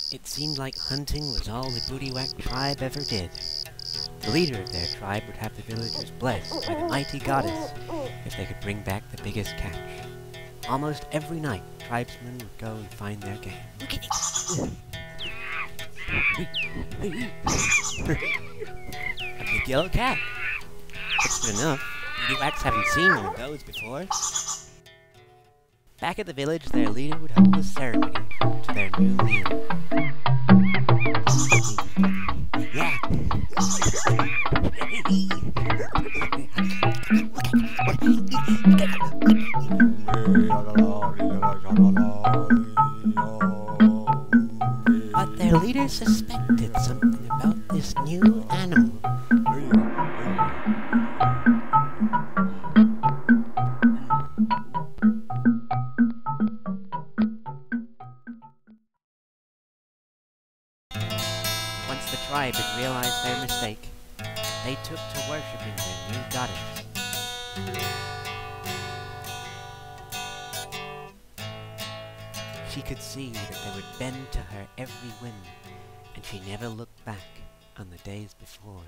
It seemed like hunting was all the Bootywhack tribe ever did. The leader of their tribe would have the villagers blessed by the mighty goddess if they could bring back the biggest catch. Almost every night, tribesmen would go and find their game. A big yellow cat. It's good enough. Bootywhacks haven't seen one of those before. Back at the village, their leader would hold a ceremony to their new meal. Yeah. But their leader suspected something about this new animal. Once the tribe had realized their mistake, they took to worshipping their new goddess. She could see that they would bend to her every whim, and she never looked back on the days before.